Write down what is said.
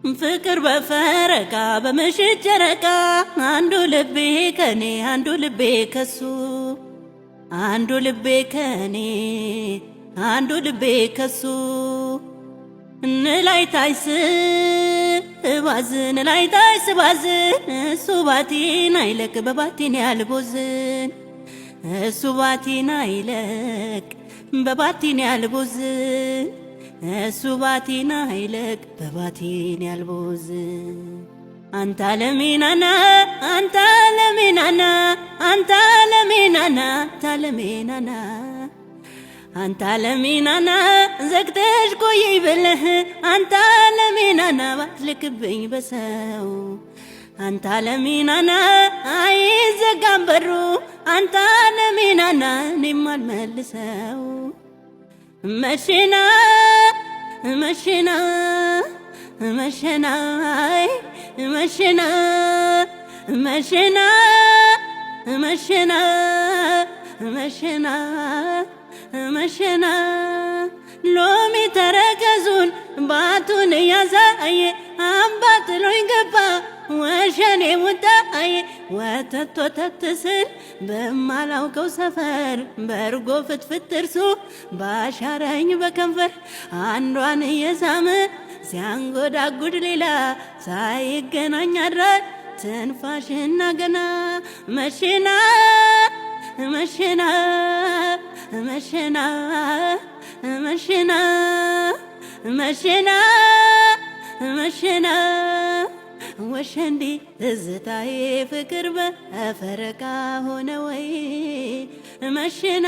ፍቅር በፈረቃ በምሽት ጨረቃ አንዱ ልቤ ከኔ አንዱ ልቤ ከሱ አንዱ ልቤ ከኔ አንዱ ልቤ ከሱ ንላይ ታይስ ባዝን ላይ ታይስ ባዝን እሱ ባቲን አይለቅ በባቲን ያልቦዝን እሱ ባቲን አይለቅ በባቲን ያልቦዝን እሱ ባቲን አይለቅ በባቲን ያልቦዝን አንተ ለሚናና አንተ ለሚናና አንተ ለሚናና አንተ ለሚናና አንተ ለሚናና ዘግተሽ ቆይ ብለህ አንተ ለሚናና ባትልክብኝ በሰው አንተ ለሚናና አይዘጋም በሩ አንተ ለሚናና እኔም አልመልሰው መሽና መሽና መሽና መሽና መሽና መሽና መሽና መሽና ሎሚ ተረከዙን ባቱን ያሳየ አምባጥሎኝ ገባ ወሸኔ ውጣዬ ወተት ወተት ስል በማላውቀው ሰፈር በርጎ ፍትፍት እርሱ ባሻረኝ በከንፈር አንዷን እየሳመ ሲያንጎዳጉድ ሌላ ሳይገናኝ አድራል ትንፋሽና ገና መሽና መሽና መሽና መሽና መሽና መሽና ወሸንዲ እዝታዬ ፍቅር በፈረቃ ሆነ ወይ መሽና